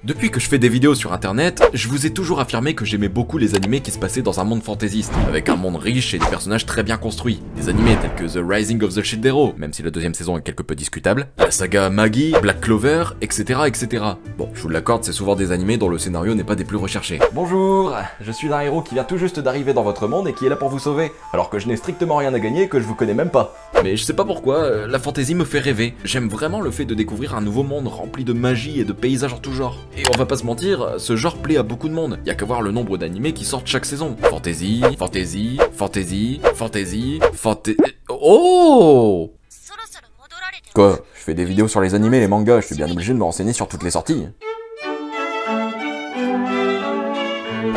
Depuis que je fais des vidéos sur internet, je vous ai toujours affirmé que j'aimais beaucoup les animés qui se passaient dans un monde fantaisiste, avec un monde riche et des personnages très bien construits. Des animés tels que The Rising of the Shield Hero, même si la deuxième saison est quelque peu discutable, la saga Maggie, Black Clover, etc. etc. Bon, je vous l'accorde, c'est souvent des animés dont le scénario n'est pas des plus recherchés. Bonjour, je suis un héros qui vient tout juste d'arriver dans votre monde et qui est là pour vous sauver, alors que je n'ai strictement rien à gagner et que je vous connais même pas. Mais je sais pas pourquoi, la fantasy me fait rêver. J'aime vraiment le fait de découvrir un nouveau monde rempli de magie et de paysages en tout genre. Et on va pas se mentir, ce genre plaît à beaucoup de monde. Y a qu'à voir le nombre d'animés qui sortent chaque saison. Fantasy, fantasy, fantasy, fantasy, fantasy... Oh! Quoi? Je fais des vidéos sur les animés et les mangas, je suis bien obligé de me renseigner sur toutes les sorties.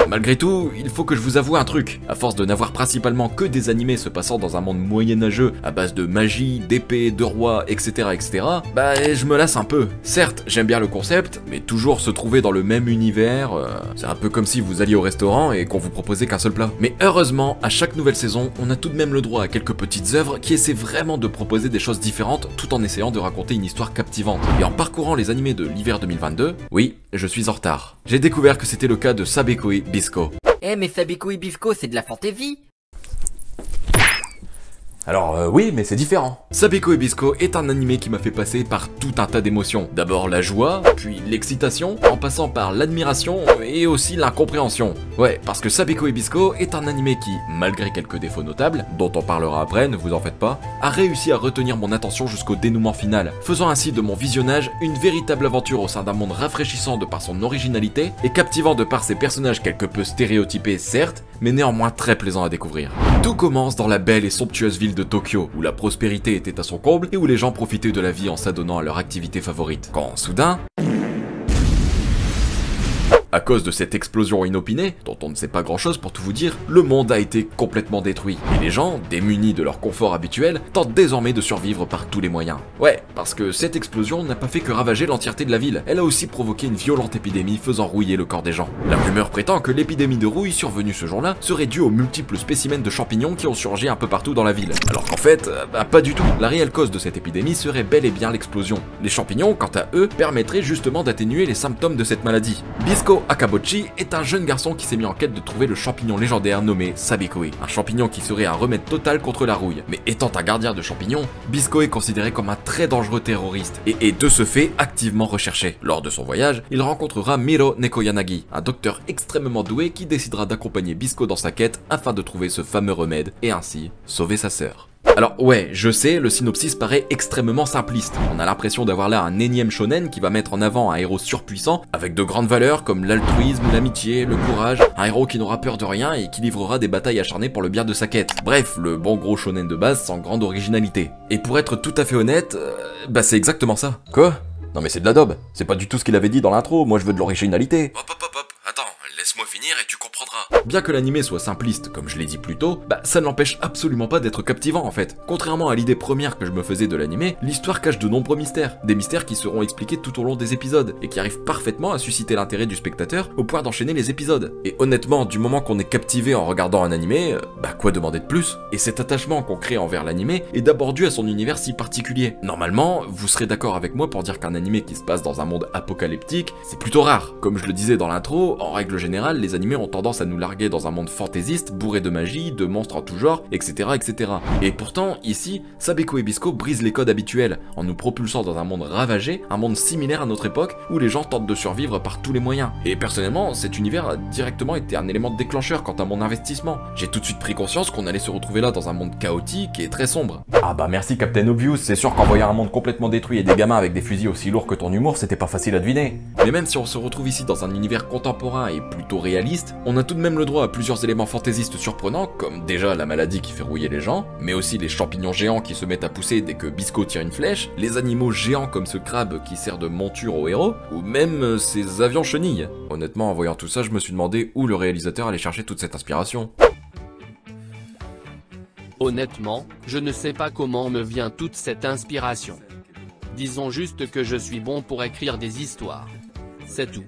Malgré tout, il faut que je vous avoue un truc. À force de n'avoir principalement que des animés se passant dans un monde moyenâgeux à base de magie, d'épée, de rois, etc., etc., bah je me lasse un peu. Certes, j'aime bien le concept, mais toujours se trouver dans le même univers, c'est un peu comme si vous alliez au restaurant et qu'on vous proposait qu'un seul plat. Mais heureusement, à chaque nouvelle saison, on a tout de même le droit à quelques petites œuvres qui essaient vraiment de proposer des choses différentes tout en essayant de raconter une histoire captivante. Et en parcourant les animés de l'hiver 2022, oui, je suis en retard. J'ai découvert que c'était le cas de Sabekoi Bisco. Eh mais Sabekoi Bisco c'est de la fantaisie. Alors oui, mais c'est différent. Sabekoi Bisco est un animé qui m'a fait passer par tout un tas d'émotions. D'abord la joie, puis l'excitation, en passant par l'admiration et aussi l'incompréhension. Ouais, parce que Sabekoi Bisco est un animé qui, malgré quelques défauts notables, dont on parlera après, ne vous en faites pas, a réussi à retenir mon attention jusqu'au dénouement final, faisant ainsi de mon visionnage une véritable aventure au sein d'un monde rafraîchissant de par son originalité et captivant de par ses personnages quelque peu stéréotypés certes, mais néanmoins très plaisant à découvrir. Tout commence dans la belle et somptueuse ville de Tokyo, où la prospérité était à son comble et où les gens profitaient de la vie en s'adonnant à leur activité favorite. Quand soudain... À cause de cette explosion inopinée, dont on ne sait pas grand chose pour tout vous dire, le monde a été complètement détruit. Et les gens, démunis de leur confort habituel, tentent désormais de survivre par tous les moyens. Ouais, parce que cette explosion n'a pas fait que ravager l'entièreté de la ville, elle a aussi provoqué une violente épidémie faisant rouiller le corps des gens. La rumeur prétend que l'épidémie de rouille survenue ce jour-là serait due aux multiples spécimens de champignons qui ont surgi un peu partout dans la ville. Alors qu'en fait, pas du tout. La réelle cause de cette épidémie serait bel et bien l'explosion. Les champignons, quant à eux, permettraient justement d'atténuer les symptômes de cette maladie. Bisco Akabochi est un jeune garçon qui s'est mis en quête de trouver le champignon légendaire nommé Sabekoi, un champignon qui serait un remède total contre la rouille. Mais étant un gardien de champignons, Bisco est considéré comme un très dangereux terroriste et est de ce fait activement recherché. Lors de son voyage, il rencontrera Miro Nekoyanagi, un docteur extrêmement doué qui décidera d'accompagner Bisco dans sa quête afin de trouver ce fameux remède et ainsi sauver sa sœur. Alors ouais, je sais, le synopsis paraît extrêmement simpliste. On a l'impression d'avoir là un énième shonen qui va mettre en avant un héros surpuissant avec de grandes valeurs comme l'altruisme, l'amitié, le courage, un héros qui n'aura peur de rien et qui livrera des batailles acharnées pour le bien de sa quête. Bref, le bon gros shonen de base sans grande originalité. Et pour être tout à fait honnête, bah c'est exactement ça. Quoi? Non mais c'est de la daube, c'est pas du tout ce qu'il avait dit dans l'intro, moi je veux de l'originalité. Hop, attends, laisse-moi finir et tu comprendras. Bien que l'animé soit simpliste, comme je l'ai dit plus tôt, bah ça ne l'empêche absolument pas d'être captivant en fait. Contrairement à l'idée première que je me faisais de l'animé, l'histoire cache de nombreux mystères. Des mystères qui seront expliqués tout au long des épisodes, et qui arrivent parfaitement à susciter l'intérêt du spectateur au point d'enchaîner les épisodes. Et honnêtement, du moment qu'on est captivé en regardant un animé, bah quoi demander de plus? Et cet attachement qu'on crée envers l'animé est d'abord dû à son univers si particulier. Normalement, vous serez d'accord avec moi pour dire qu'un animé qui se passe dans un monde apocalyptique, c'est plutôt rare. Comme je le disais dans l'intro, en règle générale, les animés ont tendance à nous larguer dans un monde fantaisiste, bourré de magie, de monstres en tout genre, etc. etc. Et pourtant, ici, Sabekoi Bisco brise les codes habituels, en nous propulsant dans un monde ravagé, un monde similaire à notre époque, où les gens tentent de survivre par tous les moyens. Et personnellement, cet univers a directement été un élément déclencheur quant à mon investissement. J'ai tout de suite pris conscience qu'on allait se retrouver là dans un monde chaotique et très sombre. Ah bah merci Captain Obvious, c'est sûr qu'en voyant un monde complètement détruit et des gamins avec des fusils aussi lourds que ton humour, c'était pas facile à deviner. Mais même si on se retrouve ici dans un univers contemporain et plutôt réaliste, on a tout de même le droit à plusieurs éléments fantaisistes surprenants, comme déjà la maladie qui fait rouiller les gens, mais aussi les champignons géants qui se mettent à pousser dès que Bisco tire une flèche, les animaux géants comme ce crabe qui sert de monture au héros, ou même ces avions chenilles. Honnêtement, en voyant tout ça, je me suis demandé où le réalisateur allait chercher toute cette inspiration. Honnêtement, je ne sais pas comment me vient toute cette inspiration. Disons juste que je suis bon pour écrire des histoires. C'est tout.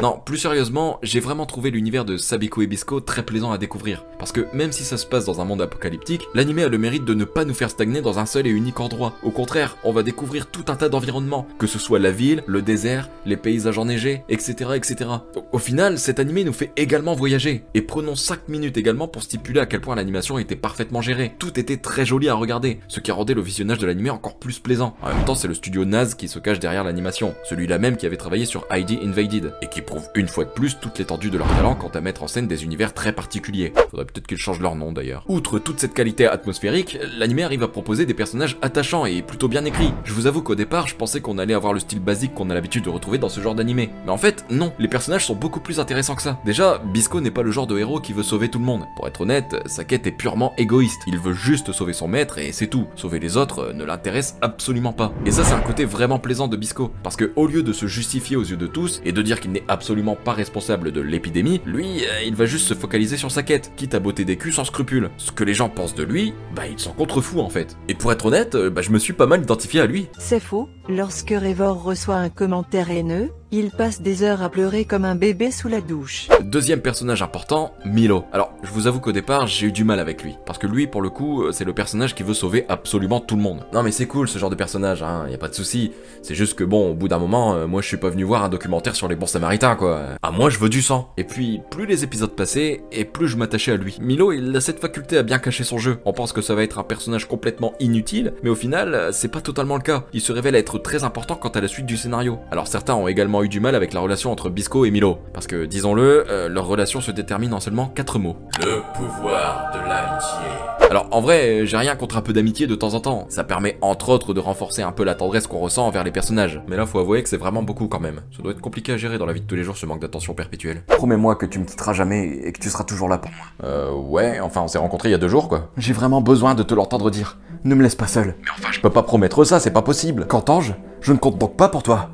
Non, plus sérieusement, j'ai vraiment trouvé l'univers de Sabiko et Bisco très plaisant à découvrir. Parce que même si ça se passe dans un monde apocalyptique, l'anime a le mérite de ne pas nous faire stagner dans un seul et unique endroit. Au contraire, on va découvrir tout un tas d'environnements, que ce soit la ville, le désert, les paysages enneigés, etc. etc. Donc, au final, cet anime nous fait également voyager. Et prenons 5 minutes également pour stipuler à quel point l'animation était parfaitement gérée. Tout était très joli à regarder, ce qui rendait le visionnage de l'anime encore plus plaisant. En même temps, c'est le studio Naz qui se cache derrière l'animation, celui-là même qui avait travaillé sur ID Invaded, et qui prouve une fois de plus toute l'étendue de leur talent quant à mettre en scène des univers très particuliers. Faudrait peut-être qu'ils changent leur nom d'ailleurs. Outre toute cette qualité atmosphérique, l'anime arrive à proposer des personnages attachants et plutôt bien écrits. Je vous avoue qu'au départ, je pensais qu'on allait avoir le style basique qu'on a l'habitude de retrouver dans ce genre d'anime. Mais en fait, non, les personnages sont beaucoup plus intéressants que ça. Déjà, Bisco n'est pas le genre de héros qui veut sauver tout le monde. Pour être honnête, sa quête est purement égoïste. Il veut juste sauver son maître et c'est tout. Sauver les autres ne l'intéresse absolument pas. Et ça, c'est un côté vraiment plaisant de Bisco. Parce que au lieu de se justifier aux yeux de tous et de dire qu'il n'est absolument pas responsable de l'épidémie, lui, il va juste se focaliser sur sa quête, quitte à botter des culs sans scrupules. Ce que les gens pensent de lui, il s'en contrefou en fait. Et pour être honnête, je me suis pas mal identifié à lui. C'est faux, lorsque Revor reçoit un commentaire haineux, il passe des heures à pleurer comme un bébé sous la douche. Deuxième personnage important, Milo. Alors, je vous avoue qu'au départ, j'ai eu du mal avec lui. Parce que lui, pour le coup, c'est le personnage qui veut sauver absolument tout le monde. Non mais c'est cool ce genre de personnage, hein, y a pas de souci. C'est juste que bon, au bout d'un moment, moi je suis pas venu voir un documentaire sur les bons samaritains quoi. Ah moi je veux du sang. Et puis, plus les épisodes passaient, et plus je m'attachais à lui. Milo, il a cette faculté à bien cacher son jeu. On pense que ça va être un personnage complètement inutile, mais au final, c'est pas totalement le cas. Il se révèle être très important quant à la suite du scénario. Alors certains ont également eu du mal avec la relation entre Bisco et Milo. Parce que, disons-le, leur relation se détermine en seulement 4 mots. Le pouvoir de l'amitié. Alors en vrai, j'ai rien contre un peu d'amitié de temps en temps. Ça permet entre autres de renforcer un peu la tendresse qu'on ressent envers les personnages. Mais là, faut avouer que c'est vraiment beaucoup quand même. Ça doit être compliqué à gérer dans la vie de tous les jours ce manque d'attention perpétuelle. Promets-moi que tu me quitteras jamais et que tu seras toujours là pour moi. Ouais, enfin on s'est rencontrés il y a 2 jours quoi. J'ai vraiment besoin de te l'entendre dire. Ne me laisse pas seul. Mais enfin, je peux pas promettre ça, c'est pas possible. Qu'entends-je ? Je ne compte donc pas pour toi.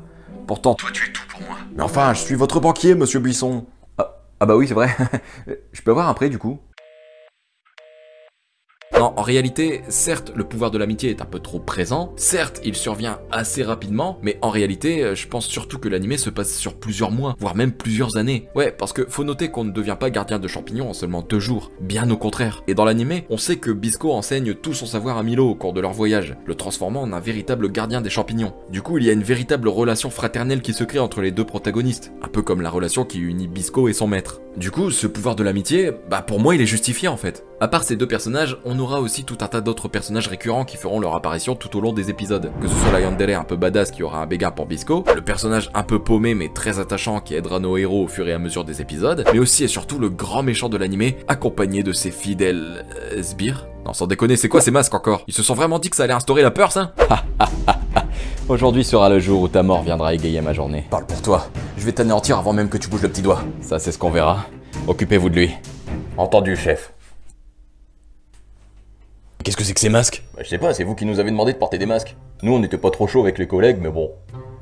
Pourtant, toi tu es tout pour moi. Mais enfin, je suis votre banquier, monsieur Buisson. Ah bah oui, c'est vrai. Je peux avoir un prêt du coup ? Non, en réalité, certes, le pouvoir de l'amitié est un peu trop présent, certes, il survient assez rapidement, mais en réalité, je pense surtout que l'anime se passe sur plusieurs mois, voire même plusieurs années. Ouais, parce que faut noter qu'on ne devient pas gardien de champignons en seulement 2 jours, bien au contraire. Et dans l'anime, on sait que Bisco enseigne tout son savoir à Milo au cours de leur voyage, le transformant en un véritable gardien des champignons. Du coup, il y a une véritable relation fraternelle qui se crée entre les 2 protagonistes, un peu comme la relation qui unit Bisco et son maître. Du coup, ce pouvoir de l'amitié, pour moi, il est justifié en fait. À part ces 2 personnages, on aura aussi tout un tas d'autres personnages récurrents qui feront leur apparition tout au long des épisodes. Que ce soit la yandere un peu badass qui aura un béguin pour Bisco, le personnage un peu paumé mais très attachant qui aidera nos héros au fur et à mesure des épisodes, mais aussi et surtout le grand méchant de l'anime, accompagné de ses fidèles... sbires ? Non, sans déconner, c'est quoi ces masques encore ? Ils se sont vraiment dit que ça allait instaurer la peur, ça ? Aujourd'hui sera le jour où ta mort viendra égayer ma journée. Parle pour toi. Je vais t'anéantir avant même que tu bouges le petit doigt. Ça, c'est ce qu'on verra. Occupez-vous de lui. Entendu, chef. Qu'est-ce que c'est que ces masques ? Je sais pas, c'est vous qui nous avez demandé de porter des masques. Nous, on n'était pas trop chaud avec les collègues, mais bon,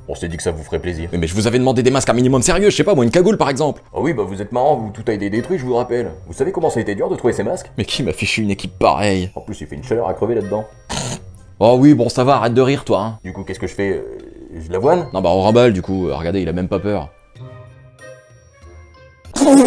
on s'est dit que ça vous ferait plaisir. Mais je vous avais demandé des masques un minimum sérieux, je sais pas moi, une cagoule par exemple. Ah oui, vous êtes marrant, vous, tout a été détruit, je vous rappelle. Vous savez comment ça a été dur de trouver ces masques ? Mais qui m'a fichu une équipe pareille ? En plus, il fait une chaleur à crever là-dedans. Oh oui, bon ça va, arrête de rire toi, hein. Du coup, qu'est-ce que je fais ? Je l'avoine ? Non on remballe du coup, regardez, il a même pas peur.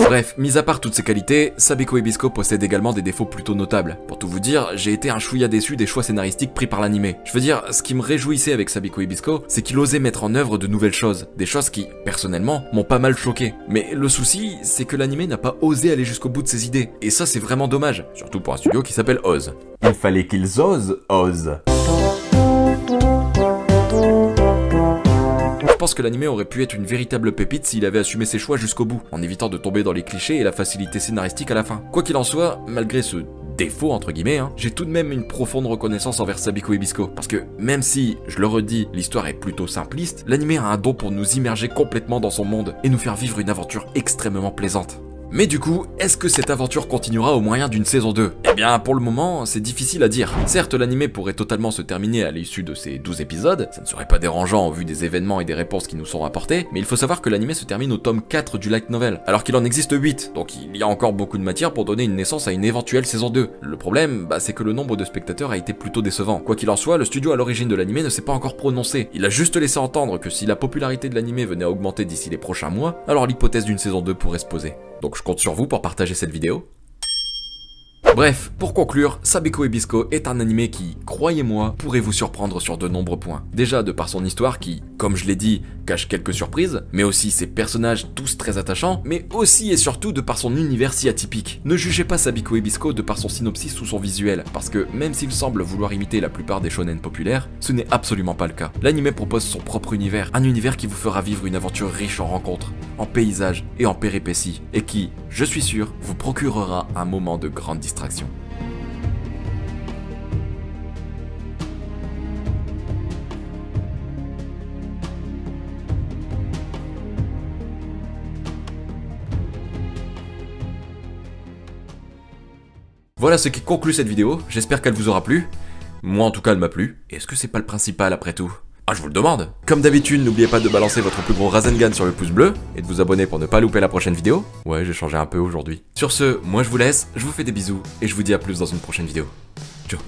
Bref, mis à part toutes ces qualités, Sabiko et Bisco possèdent également des défauts plutôt notables. Pour tout vous dire, j'ai été un chouïa déçu des choix scénaristiques pris par l'anime. Je veux dire, ce qui me réjouissait avec Sabiko et Bisco, c'est qu'il osait mettre en œuvre de nouvelles choses. Des choses qui, personnellement, m'ont pas mal choqué. Mais le souci, c'est que l'anime n'a pas osé aller jusqu'au bout de ses idées. Et ça, c'est vraiment dommage. Surtout pour un studio qui s'appelle Oz. Il fallait qu'ils osent, Oz. Je pense que l'anime aurait pu être une véritable pépite s'il avait assumé ses choix jusqu'au bout, en évitant de tomber dans les clichés et la facilité scénaristique à la fin. Quoi qu'il en soit, malgré ce défaut entre guillemets, j'ai tout de même une profonde reconnaissance envers Sabiko et Bisco, parce que même si, je le redis, l'histoire est plutôt simpliste, l'anime a un don pour nous immerger complètement dans son monde et nous faire vivre une aventure extrêmement plaisante. Mais du coup, est-ce que cette aventure continuera au moyen d'une saison 2? Eh bien, pour le moment, c'est difficile à dire. Certes, l'anime pourrait totalement se terminer à l'issue de ces 12 épisodes, ça ne serait pas dérangeant au vu des événements et des réponses qui nous sont rapportés, mais il faut savoir que l'anime se termine au tome 4 du light novel, alors qu'il en existe 8, donc il y a encore beaucoup de matière pour donner une naissance à une éventuelle saison 2. Le problème, c'est que le nombre de spectateurs a été plutôt décevant. Quoi qu'il en soit, le studio à l'origine de l'anime ne s'est pas encore prononcé. Il a juste laissé entendre que si la popularité de l'anime venait à augmenter d'ici les prochains mois, alors l'hypothèse d'une saison 2 pourrait se poser. Donc je compte sur vous pour partager cette vidéo. Bref, pour conclure, Sabiko et Bisco est un animé qui, croyez-moi, pourrait vous surprendre sur de nombreux points. Déjà de par son histoire qui, comme je l'ai dit, cache quelques surprises, mais aussi ses personnages tous très attachants, mais aussi et surtout de par son univers si atypique. Ne jugez pas Sabiko et Bisco de par son synopsis ou son visuel, parce que même s'il semble vouloir imiter la plupart des shonen populaires, ce n'est absolument pas le cas. L'anime propose son propre univers, un univers qui vous fera vivre une aventure riche en rencontres, en paysages et en péripéties, et qui, je suis sûr, vous procurera un moment de grande distraction. Voilà ce qui conclut cette vidéo, j'espère qu'elle vous aura plu. Moi en tout cas elle m'a plu. Et est-ce que c'est pas le principal après tout? Ah, je vous le demande. Comme d'habitude, n'oubliez pas de balancer votre plus gros Rasengan sur le pouce bleu et de vous abonner pour ne pas louper la prochaine vidéo. Ouais, j'ai changé un peu aujourd'hui. Sur ce, moi je vous laisse, je vous fais des bisous et je vous dis à plus dans une prochaine vidéo. Ciao.